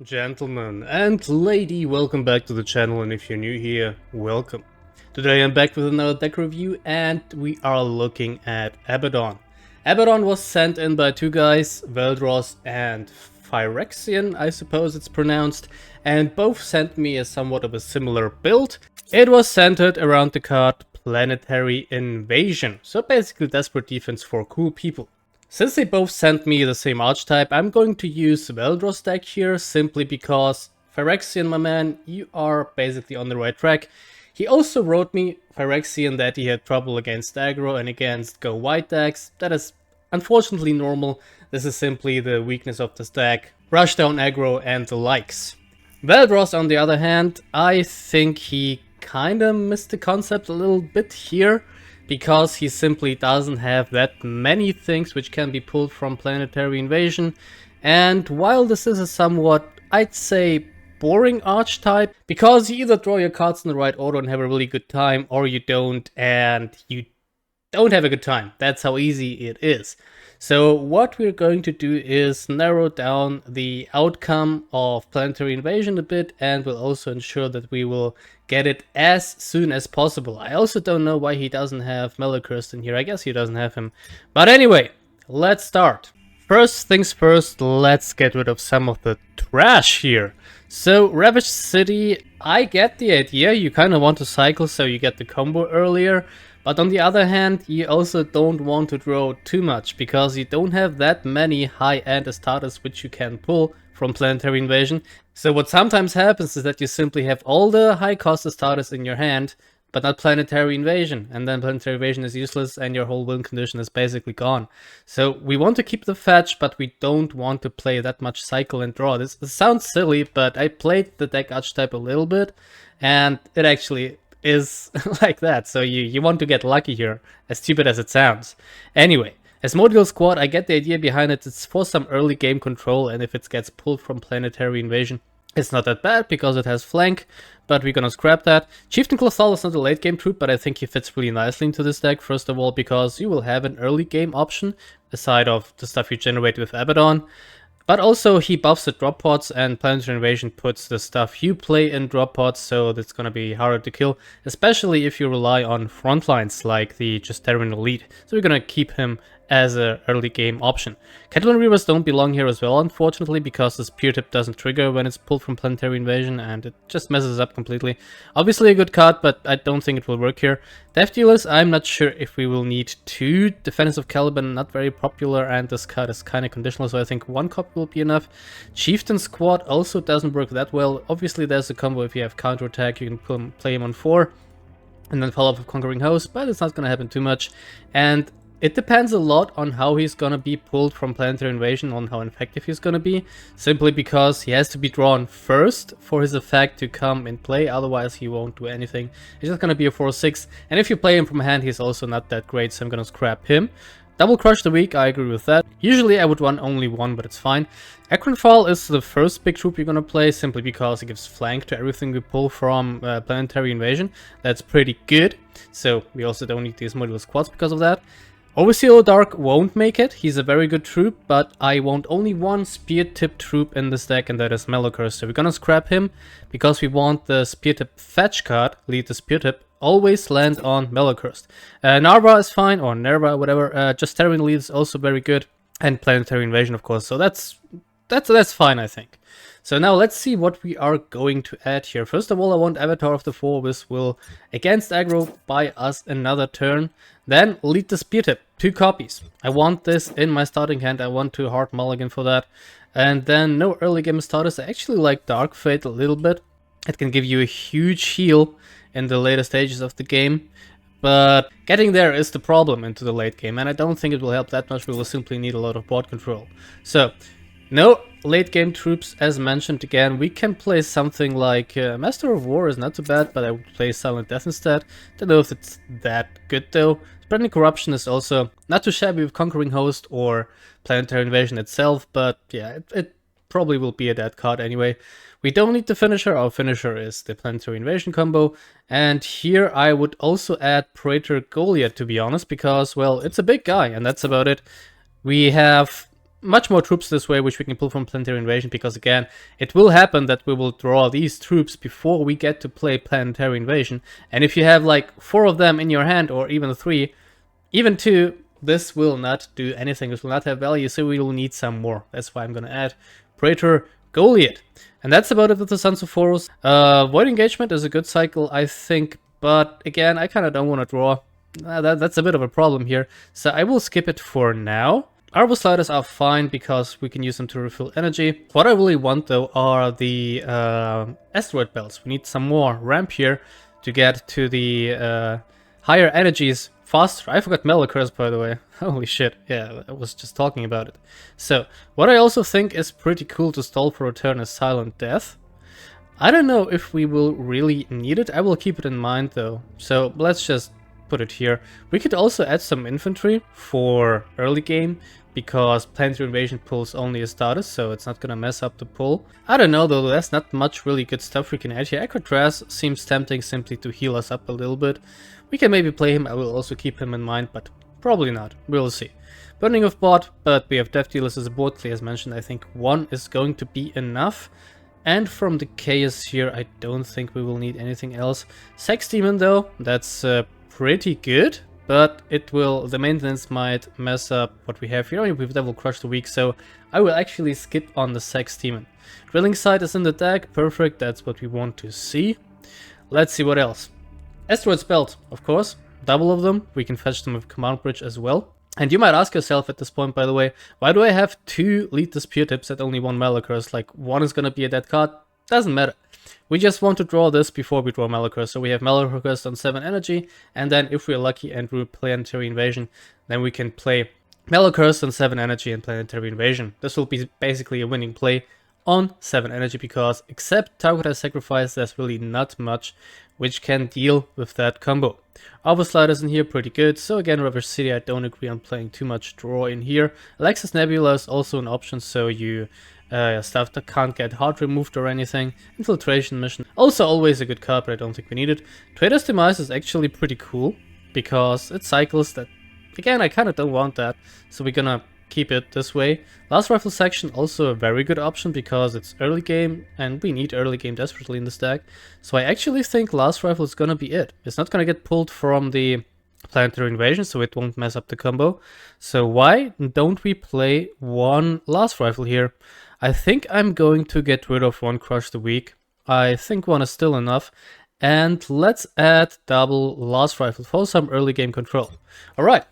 Gentlemen and lady, welcome back to the channel, and if you're new here, welcome. Today I'm back with another deck review and we are looking at Abaddon. Abaddon was sent in by two guys, Veldros and phyrexiannn, I suppose it's pronounced, and both sent me a somewhat of a similar build. It was centered around the card Planetary Invasion, so basically desperate defense for cool people. Since they both sent me the same archetype, I'm going to use Veldros deck here, simply because Phyrexiannn, my man, you are basically on the right track. He also wrote me, Phyrexiannn, that he had trouble against aggro and against go white decks. That is unfortunately normal. This is simply the weakness of this deck. Rush down aggro and the likes. Veldros, on the other hand, I think he kinda missed the concept a little bit here, because he simply doesn't have that many things which can be pulled from Planetary Invasion. And while this is a somewhat, I'd say, boring archetype, because you either draw your cards in the right order and have a really good time, or you don't, and you don't have a good time. That's how easy it is. So what we're going to do is narrow down the outcome of Planetary Invasion a bit, and we'll also ensure that we will get it as soon as possible. I also don't know why he doesn't have Malachurst in here. I guess he doesn't have him. But anyway, let's start. First things first, let's get rid of some of the trash here. So, Ravaged City, I get the idea. You kind of want to cycle so you get the combo earlier. But on the other hand, you also don't want to draw too much, because you don't have that many high-end Astartes which you can pull from Planetary Invasion. So what sometimes happens is that you simply have all the high-cost Astartes in your hand, but not Planetary Invasion, and then Planetary Invasion is useless and your whole win condition is basically gone. So we want to keep the fetch, but we don't want to play that much cycle and draw. This sounds silly, but I played the deck archetype a little bit, and it actually is like that. So you want to get lucky here, as stupid as it sounds. Anyway, as Modular Squad, I get the idea behind it. It's for some early game control, and if it gets pulled from Planetary Invasion, it's not that bad because it has flank, but we're gonna scrap that. Chieftain Clothal is not a late game troop, but I think he fits really nicely into this deck. First of all, because you will have an early game option, aside of the stuff you generate with Abaddon. But also he buffs the drop pods, and Planetary Invasion puts the stuff you play in drop pods, so that's gonna be harder to kill, especially if you rely on front lines like the Justarian Elite. So we're gonna keep him as an early game option. Catalan Reavers don't belong here as well, unfortunately, because the spear tip doesn't trigger when it's pulled from Planetary Invasion, and it just messes up completely. Obviously a good card, but I don't think it will work here. Death Dealers, I'm not sure if we will need two. Defenders of Caliban, not very popular, and this card is kind of conditional, so I think one copy will be enough. Chieftain Squad also doesn't work that well. Obviously there's a combo if you have counterattack, you can play him on 4, and then follow up with Conquering Host, but it's not going to happen too much. And it depends a lot on how he's gonna be pulled from Planetary Invasion, on how effective he's gonna be, simply because he has to be drawn first for his effect to come in play, otherwise he won't do anything. He's just gonna be a 4/6, and if you play him from hand, he's also not that great, so I'm gonna scrap him. Double Crush the Weak, I agree with that. Usually I would run only one, but it's fine. Akronfall is the first big troop you're gonna play, simply because it gives flank to everything we pull from Planetary Invasion. That's pretty good, so we also don't need these modular squads because of that. Overseer Dark won't make it. He's a very good troop, but I want only one spear tip troop in this deck, and that is Malachurst. So we're gonna scrap him, because we want the spear tip fetch card, lead the spear tip, always land on Malachurst. Narva is fine, or Nerva, whatever. Justarian Elite is also very good, and Planetary Invasion, of course. So that's fine, I think. So now let's see what we are going to add here. First of all, I want Avatar of the Four. This will, against aggro, buy us another turn. Then lead the spear tip, 2 copies. I want this in my starting hand. I want to hard mulligan for that. And then no early game starters. I actually like Dark Fate a little bit. It can give you a huge heal in the later stages of the game. But getting there is the problem into the late game, and I don't think it will help that much. We will simply need a lot of board control. So, no late game troops, as mentioned again. We can play something like Master of War is not too bad, but I would play Silent Death instead. Don't know if it's that good though. Spreading Corruption is also not too shabby with Conquering Host or Planetary Invasion itself, but yeah, it probably will be a dead card anyway. We don't need the finisher. Our finisher is the Planetary Invasion combo, and here I would also add Praetor Goliath, to be honest, because, well, it's a big guy, and that's about it. We have much more troops this way, which we can pull from Planetary Invasion, because again, it will happen that we will draw these troops before we get to play Planetary Invasion. And if you have like 4 of them in your hand, or even 3, even 2, this will not do anything. This will not have value, so we will need some more. That's why I'm going to add Praetor Goliath. And that's about it with the Sons of Horus. Void Engagement is a good cycle, I think, but again, I kind of don't want to draw. That's a bit of a problem here, so I will skip it for now. Arbor Sliders are fine because we can use them to refill energy. What I really want though are the asteroid belts. We need some more ramp here to get to the higher energies faster. I forgot Malachurse, by the way. Holy shit, yeah, I was just talking about it. So, what I also think is pretty cool to stall for return is Silent Death. I don't know if we will really need it. I will keep it in mind though. So, let's just put it here. We could also add some infantry for early game, because Planetary Invasion pulls only a status, so it's not gonna mess up the pull. I don't know though, there's not much really good stuff we can add here. Acrotras seems tempting simply to heal us up a little bit. We can maybe play him, I will also keep him in mind, but probably not, we'll see. Burning of Bot, but we have Death Dealers as a board play as mentioned. I think 1 is going to be enough. And from the Chaos here, I don't think we will need anything else. Sex Demon though, that's pretty good, but it will, the maintenance might mess up what we have here. Only with Devil Crush the weak, so I will actually skip on the Sex Demon. Drilling Site is in the deck, perfect, that's what we want to see. Let's see what else. Asteroid's Belt, of course, double of them, we can fetch them with Command Bridge as well. And you might ask yourself at this point, by the way, why do I have 2 Lead the Spear tips at only 1 Malachurse? Like, 1 is gonna be a dead card, doesn't matter. We just want to draw this before we draw Malachurse. So we have Malachurse on 7 energy, and then if we're lucky and we Planetary Invasion, then we can play Malachurse on 7 energy and Planetary Invasion. This will be basically a winning play on 7 energy, because except Jaghatai Sacrifice, there's really not much which can deal with that combo. Arbor Sliders in here, pretty good. So again, Reverse City, I don't agree on playing too much draw in here. Alexis Nebula is also an option, so you stuff that can't get hard removed or anything. Infiltration Mission, also always a good card, but I don't think we need it. Trader's Demise is actually pretty cool, because it cycles that, again, I kind of don't want that, so we're gonna keep it this way. Last Rifle Section, also a very good option, because it's early game, and we need early game desperately in this deck. So I actually think Last Rifle is gonna be it. It's not gonna get pulled from the Planetary Invasion, so it won't mess up the combo. So why don't we play 1 Last Rifle here? I think I'm going to get rid of 1 Crush the Weak. I think 1 is still enough. And let's add double Last Rifle for some early game control. Alright,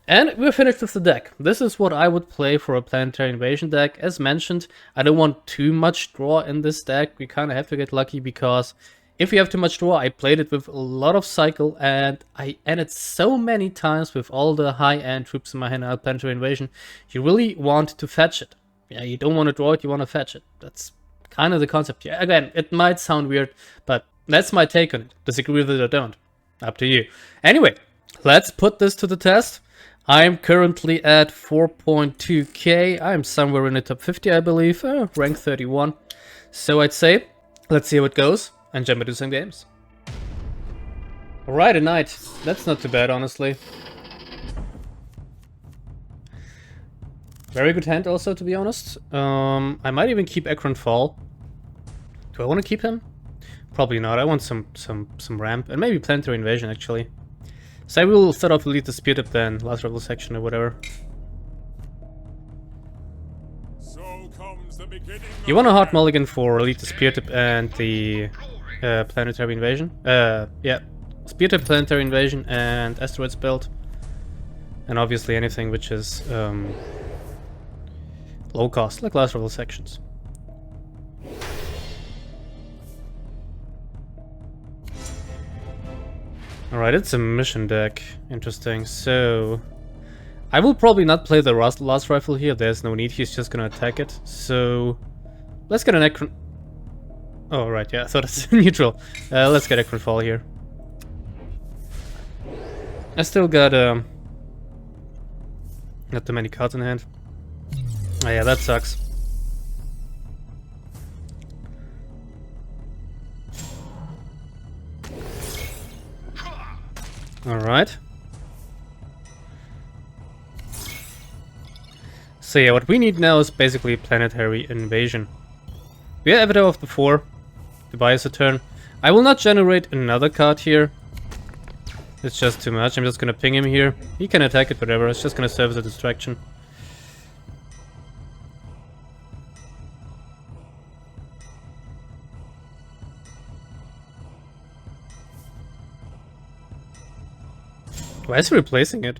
and we're finished with the deck. This is what I would play for a Planetary Invasion deck. As mentioned, I don't want too much draw in this deck. We kind of have to get lucky, because if you have too much draw, I played it with a lot of cycle, and I ended so many times with all the high-end troops in my hand out Planetary Invasion. You really want to fetch it. Yeah, you don't want to draw it, you want to fetch it. That's kind of the concept here. Again, it might sound weird, but that's my take on it. Disagree with it or don't. Up to you. Anyway, let's put this to the test. I'm currently at 4.2k. I'm somewhere in the top 50, I believe. Rank 31. So I'd say, let's see how it goes, and jump into some games. Alright, a knight. That's not too bad, honestly. Very good hand also, to be honest. I might even keep Ekron Fall. Do I want to keep him? Probably not. I want some ramp, and maybe Planetary Invasion, actually. So I will start off with Lead the Spear Tip then, Last Rebel Section or whatever. So comes the beginning. You want a hard mulligan for Lead the Spear Tip and the Planetary Invasion? Yeah. Spear Tip, Planetary Invasion, and Asteroids Belt. And obviously anything which is low cost, like Last Rebel Sections. Alright, it's a mission deck. Interesting. So I will probably not play the last rifle here. There's no need. He's just gonna attack it. So let's get an Ekron. Oh, right. Yeah, I thought it's neutral. Let's get Ekron Fall here. I still got not too many cards in hand. Oh yeah, that sucks. Alright. So yeah, what we need now is basically Planetary Invasion. We are Avatar of the 4 to buy us a turn. I will not generate another card here. It's just too much. I'm just gonna ping him here. He can attack it, whatever. It's just gonna serve as a distraction. Why is he replacing it?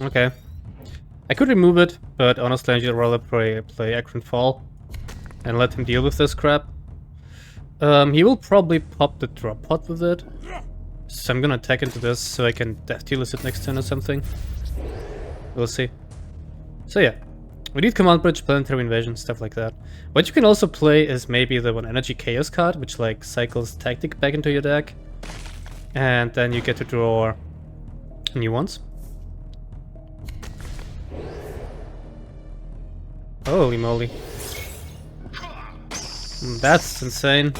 Okay. I could remove it, but honestly I'd rather play Akron Fall and let him deal with this crap. He will probably pop the drop pod with it. So I'm gonna attack into this so I can death deal it next turn or something. We'll see. So yeah. We need Command Bridge, Planetary Invasion, stuff like that. What you can also play is maybe the 1 Energy Chaos card, which like cycles Tactic back into your deck. And then you get to draw new ones. Holy moly. That's insane.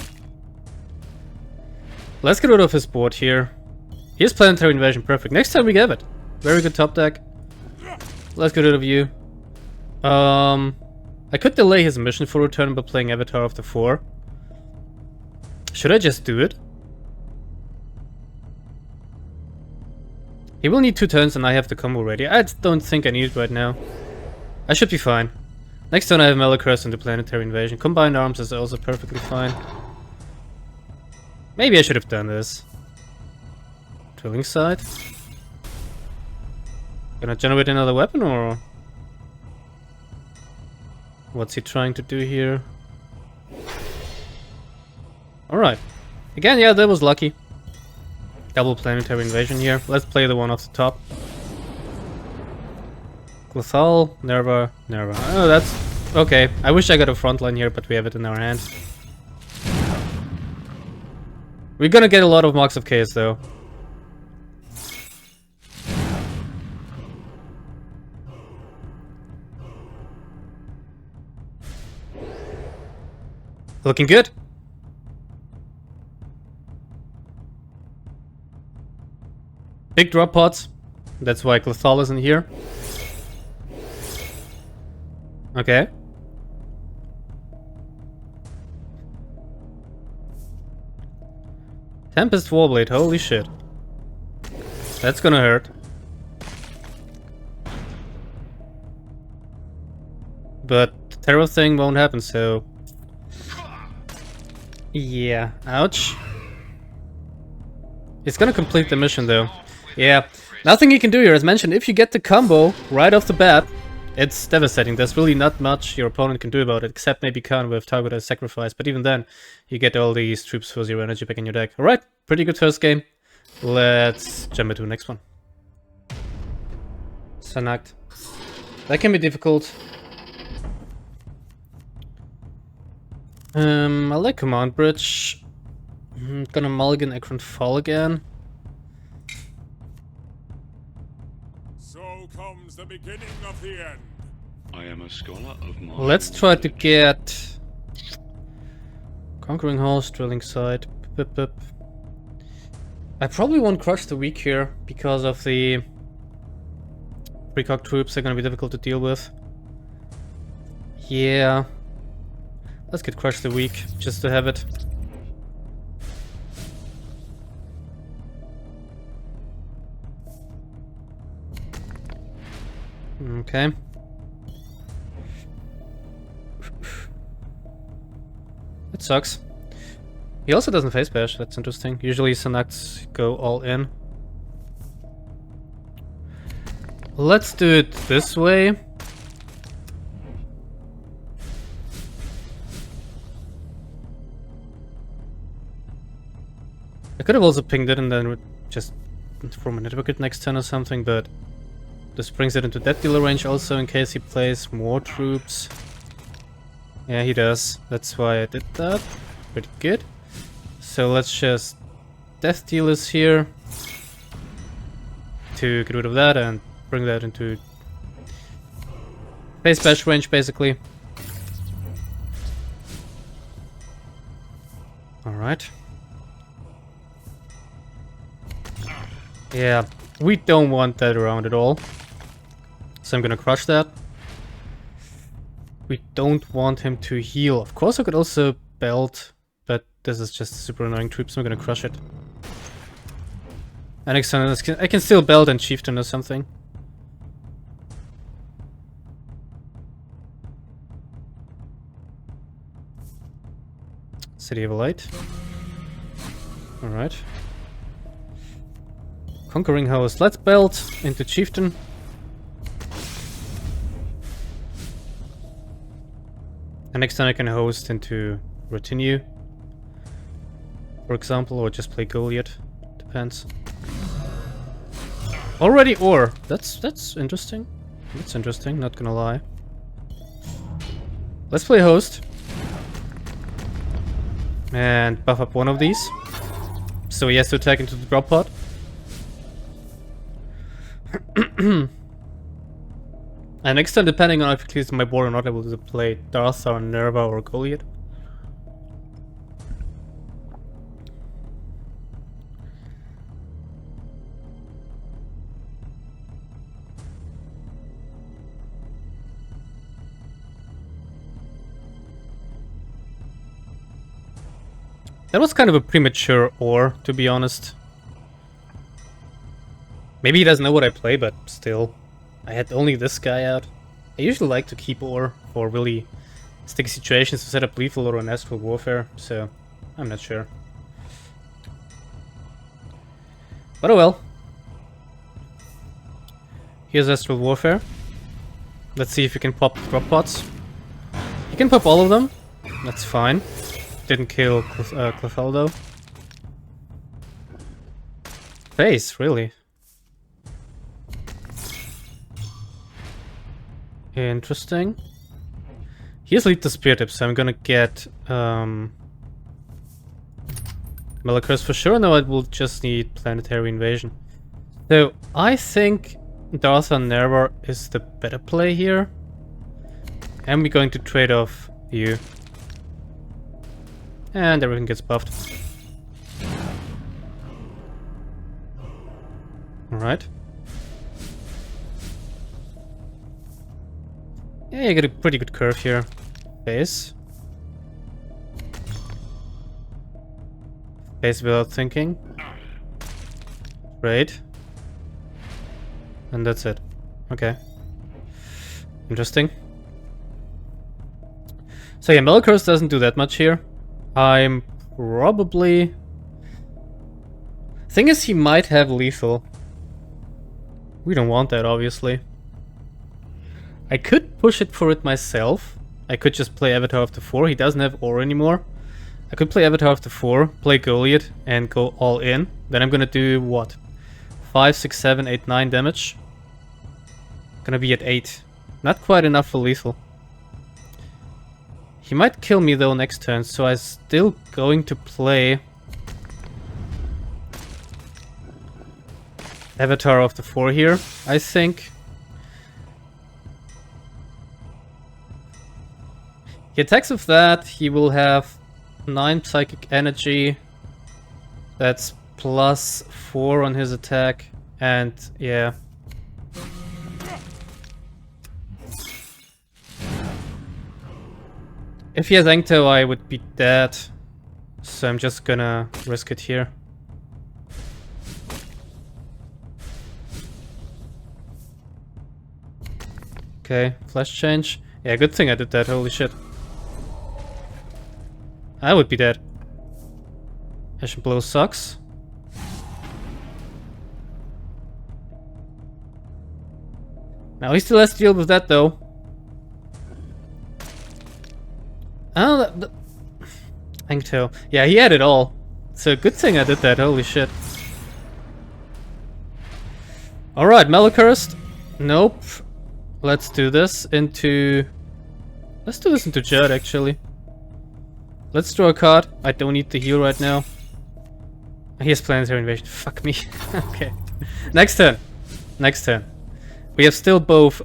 Let's get rid of his board here. Here's Planetary Invasion, perfect. Next time we have it. Very good top deck. Let's get rid of you. I could delay his mission for a turn by playing Avatar of the 4. Should I just do it? He will need 2 turns and I have the combo ready. I don't think I need it right now. I should be fine. Next turn I have Malachurse into Planetary Invasion. Combined Arms is also perfectly fine. Maybe I should have done this. Drilling Site. Gonna generate another weapon or... What's he trying to do here? Alright. Again, yeah, that was lucky. Double Planetary Invasion here. Let's play the one off the top. Clothal, Nerva, Nerva. Oh, that's... Okay. I wish I got a frontline here, but we have it in our hands. We're gonna get a lot of Marks of Chaos, though. Looking good. Big drop pods. That's why Clothal isn't here. Okay. Tempest Warblade, holy shit. That's gonna hurt. But the Terror thing won't happen, so... Yeah, ouch. It's gonna complete the mission though. Yeah, nothing you can do here. As mentioned, if you get the combo right off the bat, it's devastating. There's really not much your opponent can do about it, except maybe Khan with Target as sacrifice. But even then, you get all these troops for 0 energy back in your deck. Alright, pretty good first game. Let's jump into the next one. Sanakht. That can be difficult. I like Command Bridge. Gonna mulligan Akron Fall again. So comes the beginning of the end. I am a scholar of mind. Let's try to get Conquering Halls, Drilling Site. Pip, pip. I probably won't crush the weak here because of the precog troops. They're gonna be difficult to deal with. Yeah. Let's get Crush the Weak, just to have it. Okay. It sucks. He also doesn't face bash, that's interesting. Usually Sanakts go all in. Let's do it this way. I could have also pinged it and then just form a network it next turn or something, but this brings it into death dealer range also in case he plays more troops. Yeah, he does. That's why I did that. Pretty good. So let's just death dealers here to get rid of that and bring that into face bash range basically. Alright. Yeah, we don't want that around at all. So I'm gonna crush that. We don't want him to heal. Of course I could also belt, but this is just super annoying troop, so I'm gonna crush it. And next time I can still belt and chieftain or something. City of Light. Alright. Conquering Host. Let's belt into chieftain. And next time I can host into retinue, for example, or just play Goliath. Depends. Already ore. That's interesting. That's interesting, not gonna lie. Let's play host. And buff up one of these. So he has to attack into the drop pod. And next time, depending on if it clears my board or not, I will play Darthar, Nerva, or Goliath. That was kind of a premature ore, to be honest. Maybe he doesn't know what I play, but still. I had only this guy out. I usually like to keep ore for really sticky situations to set up lethal or an astral warfare, so I'm not sure. But oh well. Here's astral warfare. Let's see if you can pop drop pods. You can pop all of them. That's fine. Didn't kill Clefaldo. Face, really? Interesting. Here's lead to spear tip, so I'm gonna get Malachus for sure. No, I will just need Planetary Invasion. So I think Darthar Nerva is the better play here. And we're going to trade off you. And everything gets buffed. Alright. Yeah, you get a pretty good curve here. Face. Face without thinking. Great. And that's it. Okay. Interesting. So yeah, Malachus doesn't do that much here. I'm probably... Thing is, he might have lethal. We don't want that, obviously. I could push it for it myself. I could just play Avatar of the 4. He doesn't have ore anymore. I could play Avatar of the 4, play Goliath, and go all in. Then I'm gonna do, what? 5, 6, 7, 8, 9 damage. Gonna be at 8. Not quite enough for lethal. He might kill me though next turn, so I'm still going to play Avatar of the 4 here, I think. He attacks with that, he will have 9 psychic energy. That's plus 4 on his attack, and yeah. If he has Engto, I would be dead. So I'm just gonna risk it here. Okay, flash change. Yeah, good thing I did that, holy shit. I would be dead. Ashen Blow sucks. Now he still has to deal with that though. Oh, Engto. Yeah, he had it all. So good thing I did that, holy shit. Alright, Malachurst. Nope. Let's do this into... Let's do this into Judd, actually. Let's draw a card. I don't need the heal right now. He has Planetary Invasion. Fuck me. Okay. Next turn. Next turn. We have still both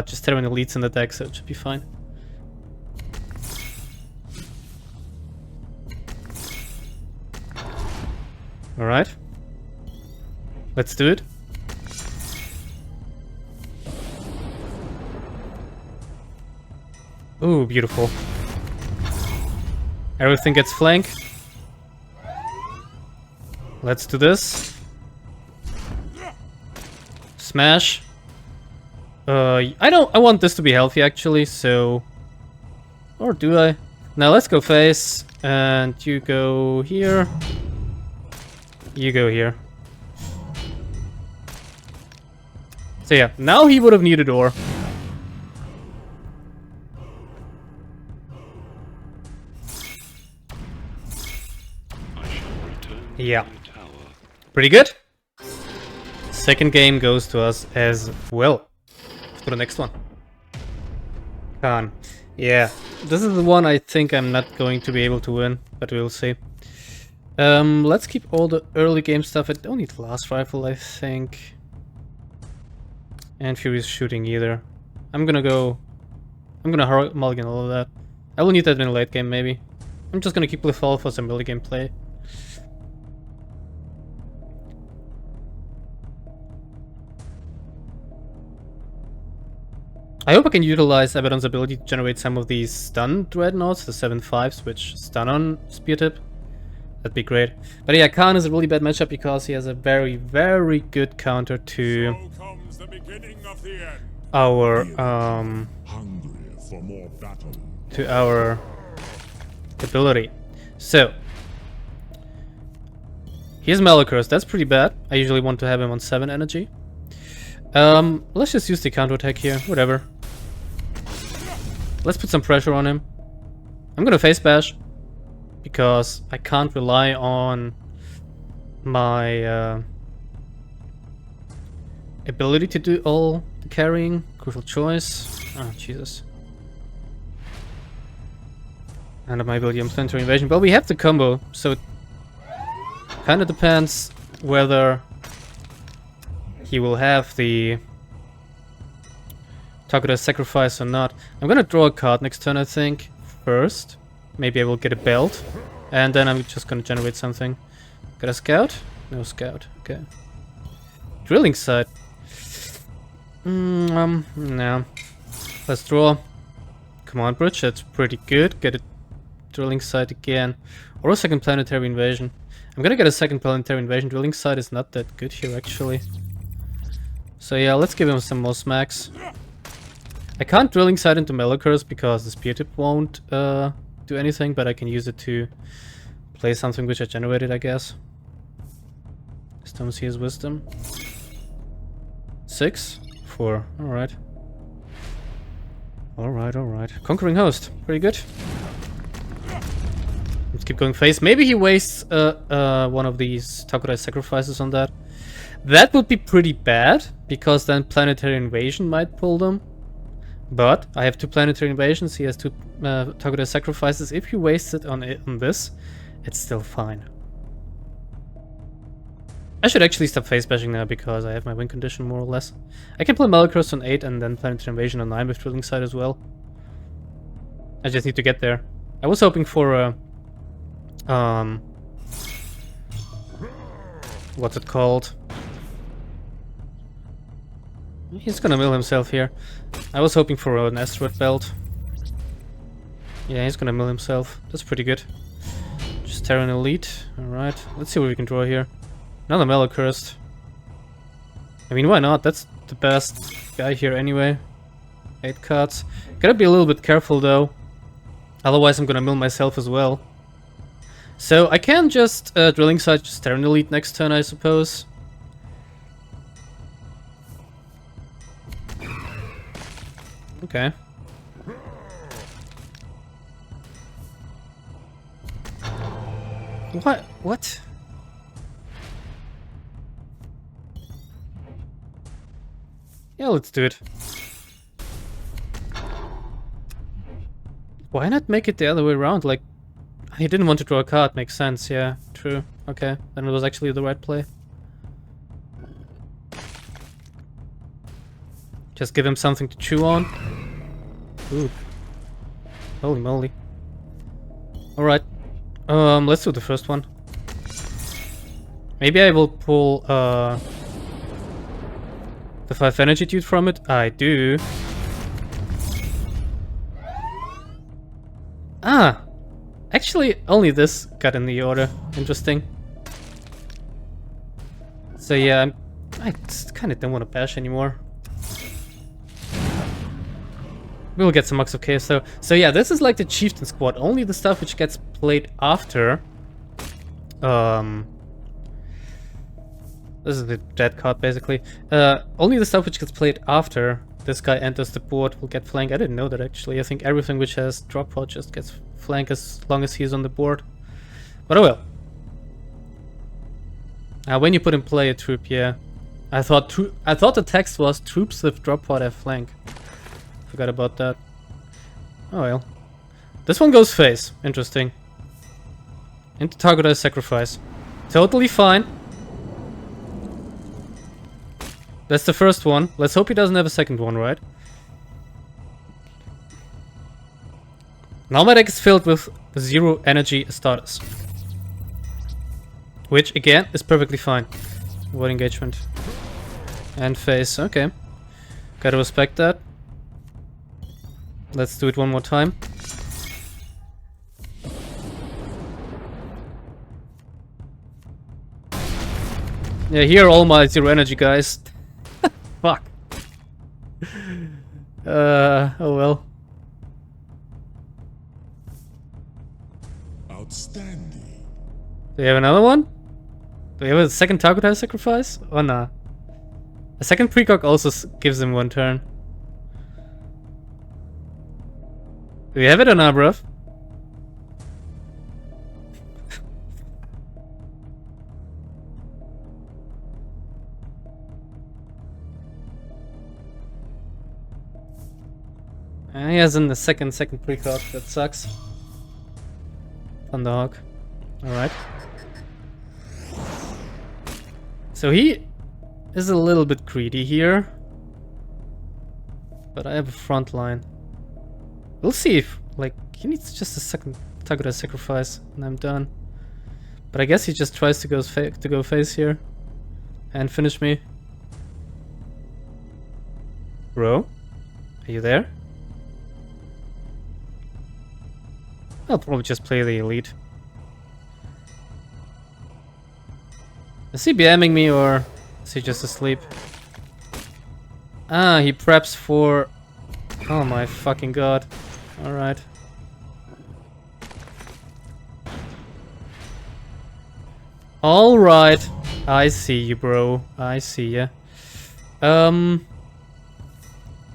just Terran Elites in the deck, so it should be fine. Alright. Let's do it. Ooh, beautiful. Everything gets flank. Let's do this. Smash. I want this to be healthy actually, so... Or do I? Now let's go face, and you go here. You go here. So yeah, now he would have needed ore. Yeah. Pretty good. Second game goes to us as well. Let's go to the next one. Khan. Yeah, this is the one I think I'm not going to be able to win, but we'll see. Let's keep all the early game stuff. I don't need last rifle, I think. And Furious shooting either. I'm gonna mulligan all of that. I will need that in late game maybe. I'm just gonna keep Lethal for some early game play. I hope I can utilize Abaddon's ability to generate some of these stun dreadnoughts, the 7.5s, which stun on spear tip. That'd be great. But yeah, Khan is a really bad matchup because he has a very, very good counter to our ability. So here's Malachurse. That's pretty bad. I usually want to have him on 7 energy. Let's just use the counterattack here. Whatever. Let's put some pressure on him. I'm gonna face bash because I can't rely on my ability to do all the carrying. Crucial choice. Oh, Jesus. And my ability on Planetary Invasion. Well, we have the combo, so it kind of depends whether he will have the Jaghatai sacrifice or not. I'm gonna draw a card next turn, I think. First. Maybe I will get a belt. And then I'm just gonna generate something. Got a scout? No scout. Okay. Drilling site. No. Let's draw. Come on, bridge. That's pretty good. Get a drilling site again. Or a second planetary invasion. I'm gonna get a second planetary invasion. Drilling site is not that good here, actually. So yeah, let's give him some more smacks. I can't drilling site into Malachurse because the spear tip won't do anything, but I can use it to play something which I generated, I guess. Stones here's wisdom. 6? 4. Alright. Alright. Conquering host. Pretty good. Let's keep going face. Maybe he wastes one of these Jaghatai sacrifices on that. That would be pretty bad, because then Planetary Invasion might pull them. But I have 2 Planetary Invasions, he has 2 Jaghatai sacrifices. If you waste it on this, it's still fine. I should actually stop face bashing now, because I have my win condition more or less. I can play Malachurse on 8 and then Planetary Invasion on 9 with Drilling Site as well. I just need to get there. I was hoping for a... what's it called? He's gonna mill himself here. I was hoping for an asteroid belt. Yeah, he's gonna mill himself. That's pretty good. Just Terran Elite. Alright, let's see what we can draw here. Another Malachurse. I mean, why not? That's the best guy here anyway. 8 cards. Gotta be a little bit careful though. Otherwise I'm gonna mill myself as well. So I can just drilling site, just Terran Elite next turn, I suppose. Okay. What? What? Yeah, let's do it. Why not make it the other way around? Like, he didn't want to draw a card, makes sense, yeah, true. Okay, then it was actually the right play. Just give him something to chew on. Ooh. Holy moly. Alright. Let's do the first one. Maybe I will pull the 5 energy dude from it. I do. Ah! Actually, only this got in the order. Interesting. So yeah, I kind of don't want to bash anymore. We'll get some Mux of Chaos though. So yeah, this is like the Chieftain squad. Only the stuff which gets played after. This is the dead card basically. Only the stuff which gets played after this guy enters the board will get flank. I didn't know that actually. I think everything which has drop pod just gets flank as long as he's on the board. But oh well. When you put in play a troop, yeah. I thought the text was troops with drop pod have flank. Forgot about that. Oh well. This one goes face. Interesting. Into Targetized Sacrifice. Totally fine. That's the first one. Let's hope he doesn't have a second one, right? Now my deck is filled with 0 energy starters. Which, again, is perfectly fine. Avoid engagement. And face, okay. Gotta respect that. Let's do it one more time. Yeah, here are all my 0 energy guys. Fuck. Oh well. Outstanding. Do you have another one? Do you have a second Targetized Sacrifice? Oh nah. A second precog also gives him 1 turn. Do you have it or not, bruv? He has in the second precog, that sucks. Thunderhawk. Alright. So he is a little bit greedy here. But I have a front line. We'll see if, like, he needs just a second Targetized Sacrifice and I'm done. But I guess he just tries to go face here. And finish me. Bro? Are you there? I'll probably just play the elite. Is he BMing me or is he just asleep? Ah, he preps for... Oh my fucking god. Alright. Alright. I see you, bro. I see ya.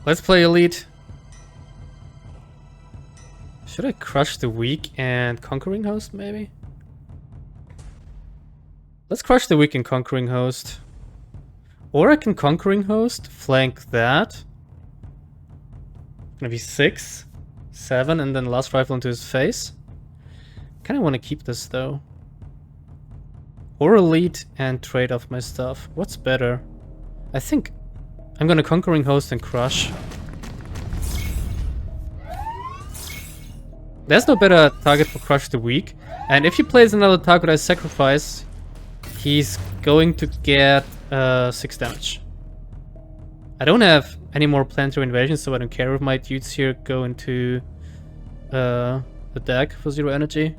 Let's play elite. Should I crush the weak and conquering host, maybe? Let's crush the weak and conquering host. Or I can conquering host, flank that. Gonna be 6, 7, and then last rifle into his face. Kinda wanna keep this though. Or elite and trade off my stuff. What's better? I think I'm gonna conquering host and crush. There's no better target for Crush the Weak. And if he plays another Targetized Sacrifice, he's going to get 6 damage. I don't have any more Planetary Invasion, so I don't care if my dudes here go into the deck for 0 energy.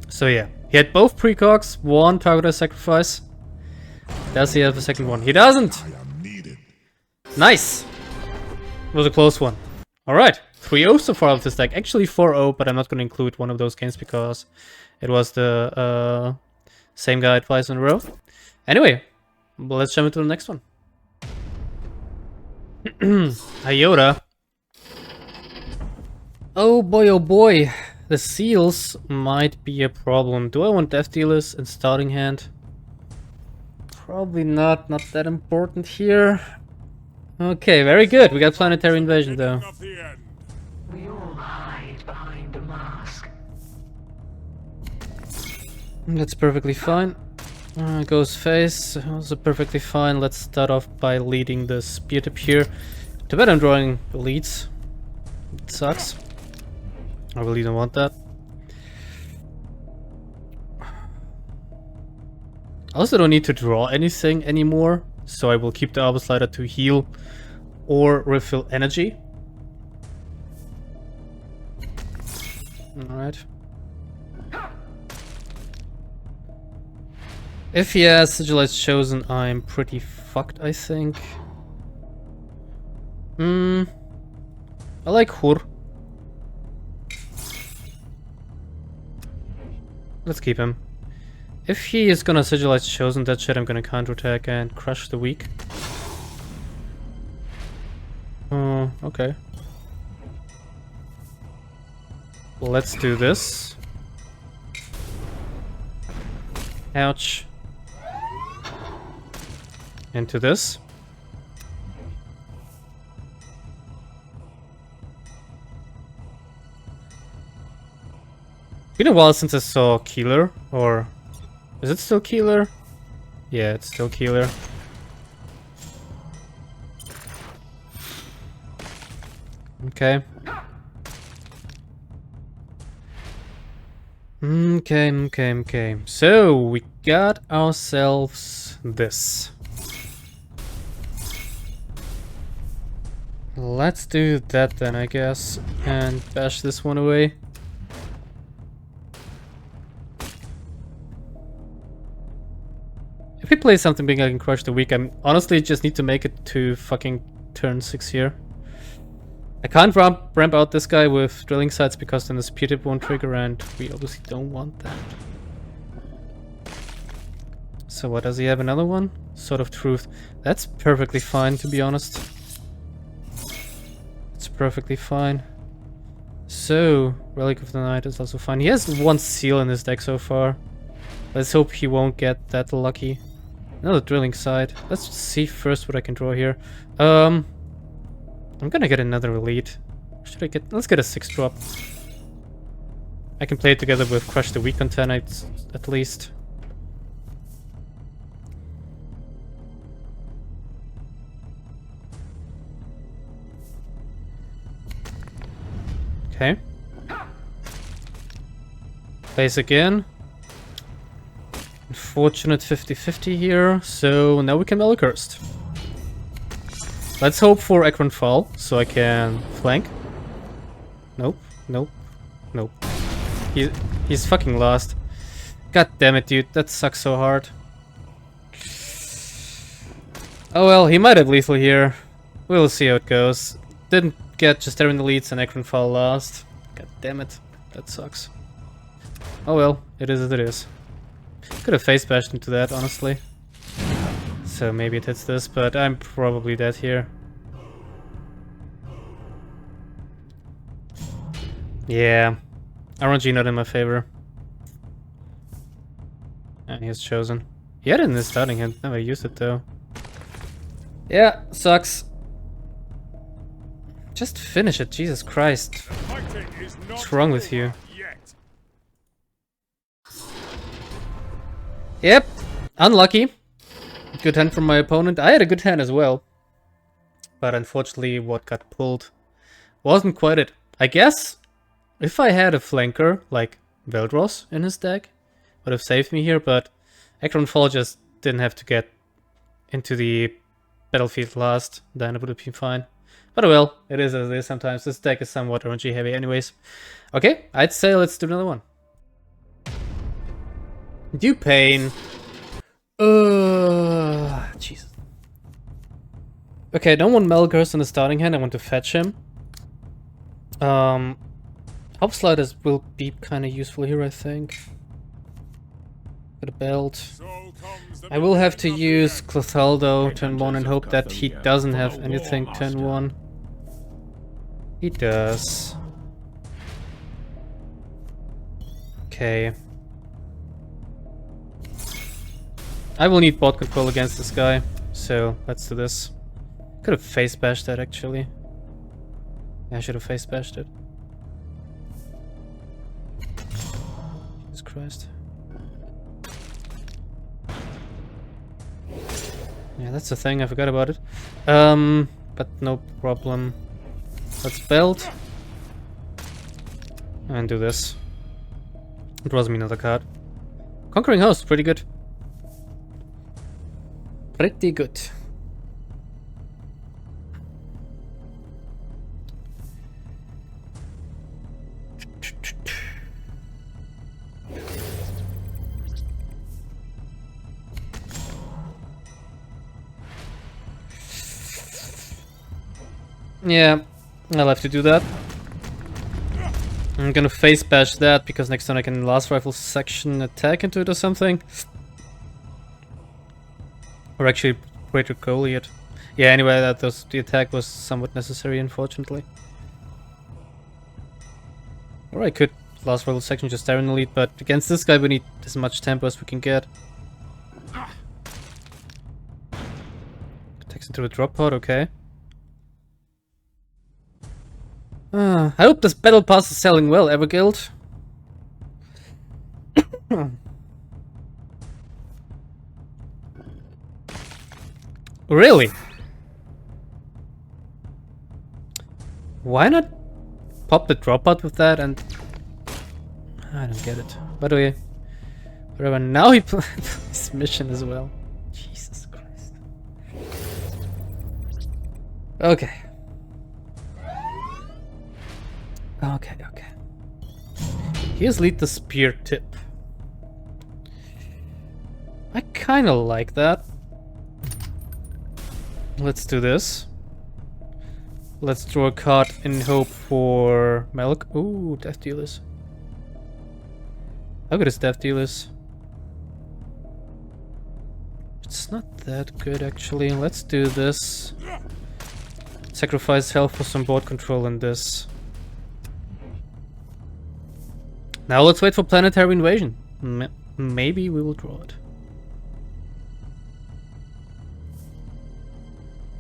So yeah, he had both precogs, 1 Targetized Sacrifice. Does he have a second one? He doesn't! Nice! It was a close one. Alright, 3-0 so far of this deck. Actually 4-0, but I'm not going to include one of those games because it was the same guy twice in a row. Anyway, well, let's jump into the next one. Iota. Oh boy, the seals might be a problem. Do I want Death Dealers in starting hand? Probably not that important here. Okay, very good. We got Planetary Invasion though. We all hide behind a mask. That's perfectly fine. Goes face, also perfectly fine. Let's start off by leading the spear tip here. Too bad I'm drawing elites. It sucks. I really don't want that. I also don't need to draw anything anymore, so I will keep the Arbor Slider to heal or refill energy. Alright. If he has Sigilized Chosen, I'm pretty fucked, I think. I like Hur. Let's keep him. If he is gonna Sigilize Chosen that shit, I'm gonna counterattack and crush the weak. Oh, okay. Let's do this. Ouch. Into this. Been a while since I saw Keeler, or is it still Keeler? Yeah, it's still Keeler. Okay. Okay. So we got ourselves this. Let's do that then, I guess, and bash this one away. If he plays something big, I can crush the weak. I honestly just need to make it to fucking turn 6 here. I can't ramp out this guy with drilling sites because then the spear tip won't trigger, and we obviously don't want that. So what, does he have another one? Sword of Truth. That's perfectly fine, to be honest. It's perfectly fine. So, Relic of the Night is also fine. He has one seal in his deck so far. Let's hope he won't get that lucky. Another drilling site. Let's see first what I can draw here. I'm gonna get another elite. Should I get... Let's get a 6-drop. I can play it together with Crush the Weak Contanites, at least. Okay. Place again. Unfortunate 50-50 here, so now we can Metal Cursed. Let's hope for Ekron Fall, so I can flank. Nope. He's fucking lost. God damn it, dude, that sucks so hard. Oh well, he might have lethal here. We'll see how it goes. Didn't get Justerin elites and Ekron Fall lost. God damn it, that sucks. Oh well, it is as it is. Could have face bashed into that, honestly. So maybe it hits this, but I'm probably dead here. Yeah, RNG not in my favor. And he has chosen. He had it in his starting hand, never used it though. Yeah, sucks. Just finish it, Jesus Christ. What's wrong with you? Yep, unlucky. Good hand from my opponent. I had a good hand as well. But unfortunately what got pulled wasn't quite it. I guess if I had a flanker like Veldros in his deck, would have saved me here, but Ekron Fall just didn't have to get into the battlefield last, then it would have been fine. But well, it is as it is sometimes. This deck is somewhat RNG heavy anyways. Okay, I'd say let's do another one. Dupain. Jesus. Okay, I don't want Melgurst in the starting hand, I want to fetch him. Hop Sliders will be kind of useful here, I think. Got a belt. I will have to use Clothaldo turn 1 and hope that he doesn't have anything turn 1. He does. Okay. I will need bot control against this guy, so let's do this. Could have face bashed that actually. Yeah, I should have face bashed it. Jesus Christ. Yeah, that's the thing, I forgot about it. But no problem. Let's belt. And do this. It draws me another card. Conquering Host, pretty good. Pretty good. Yeah, I'll have to do that. I'm gonna face bash that because next time I can last rifle section attack into it or something. Or actually greater Goliath. Yeah, anyway, the attack was somewhat necessary, unfortunately. Or I could last rifle section just stare in the lead, but against this guy we need as much tempo as we can get. Attacks into the drop pod, okay. I hope this battle pass is selling well, Everguild. Really? Why not pop the drop pod with that and... I don't get it. By the way, whatever, now he plays this mission as well. Jesus Christ. Okay. Okay. Here's lead the spear tip. I kinda like that. Let's do this. Let's draw a card in hope for Milk. Ooh, Death Dealers. How good is Death Dealers? It's not that good actually. Let's do this. Sacrifice health for some board control in this. Now let's wait for Planetary Invasion. Maybe we will draw it.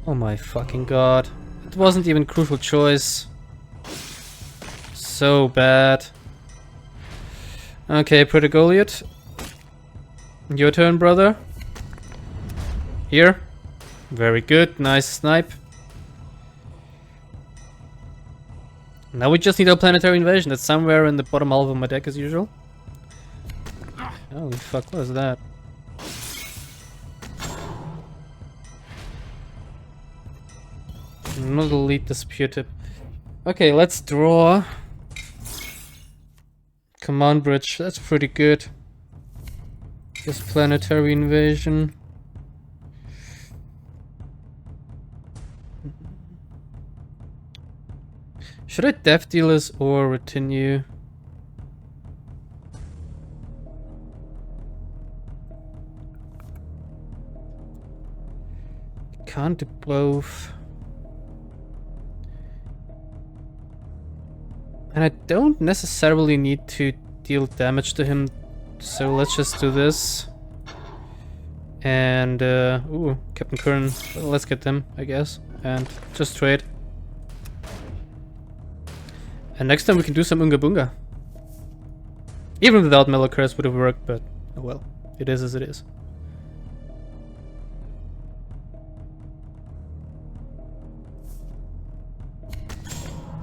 Oh my fucking god. It wasn't even crucial choice. So bad. Okay, pretty Goliath. Your turn, brother. Here. Very good. Nice snipe. Now we just need our Planetary Invasion. That's somewhere in the bottom half of my deck as usual. Holy fuck, what was that? Not delete the spear tip. Okay, let's draw. Command bridge, that's pretty good. Just Planetary Invasion. Should I Death Dealers or Retinue? Can't do both. And I don't necessarily need to deal damage to him, so let's just do this. And, ooh, Captain Curran, well, let's get them, I guess, and just trade. And next time we can do some Unga Bunga. Even without Mellow Curse would have worked, but oh well, it is as it is.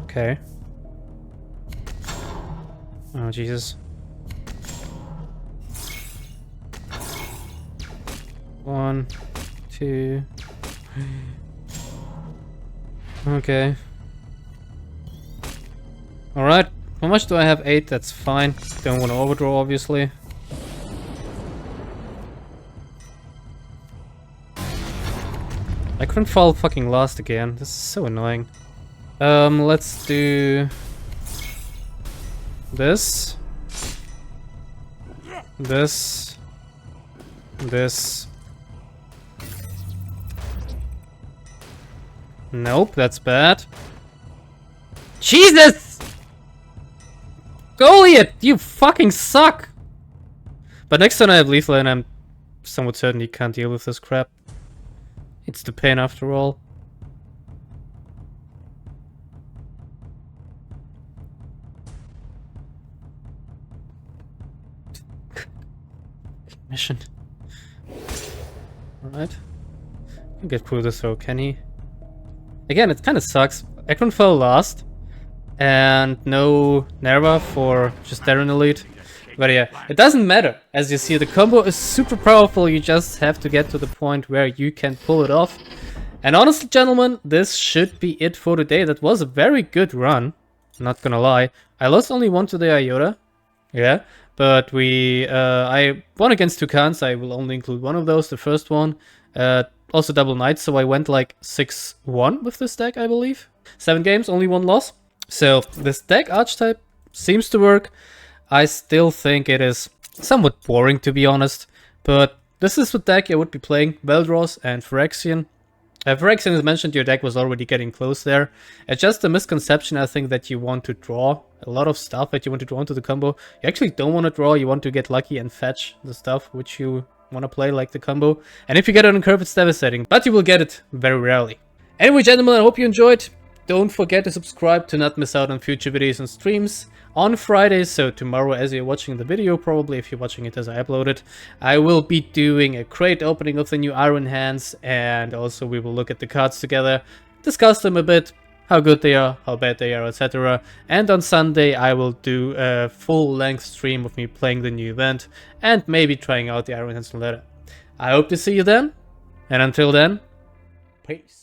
Okay. Oh, Jesus. One, two. Okay. Alright. How much do I have? 8, that's fine. Don't want to overdraw, obviously. I couldn't fall fucking last again. This is so annoying. Let's do this. This. This. Nope, that's bad. Jesus! Goliath, you fucking suck! But next turn I have lethal and I'm somewhat certain he can't deal with this crap. It's Dupain after all. Mission. Alright. Can get through this though, can he? Again, it kinda sucks. Ekron fell last. And no Nerva for just Darren Elite. But yeah, it doesn't matter. As you see, the combo is super powerful. You just have to get to the point where you can pull it off. And honestly, gentlemen, this should be it for today. That was a very good run. Not gonna lie. I lost only one to the Iota. Yeah. But I won against two Khans. I will only include one of those, the first one. Also double knights, so I went like 6-1 with this deck, I believe. 7 games, only 1 loss. So this deck archetype seems to work. I still think it is somewhat boring, to be honest. But this is the deck I would be playing. Veldros and Phyrexiann. Phyrexiann, as mentioned, your deck was already getting close there. It's just a misconception, I think, that you want to draw a lot of stuff that you want to draw into the combo. You actually don't want to draw, you want to get lucky and fetch the stuff which you want to play, like the combo. And if you get it on curve, it's devastating, but you will get it very rarely. Anyway, gentlemen, I hope you enjoyed. Don't forget to subscribe to not miss out on future videos and streams. On Fridays, so tomorrow as you're watching the video, probably if you're watching it as I upload it, I will be doing a crate opening of the new Iron Hands, and also we will look at the cards together, discuss them a bit, how good they are, how bad they are, etc. And on Sunday I will do a full-length stream of me playing the new event, and maybe trying out the Iron Hands ladder. I hope to see you then, and until then, peace.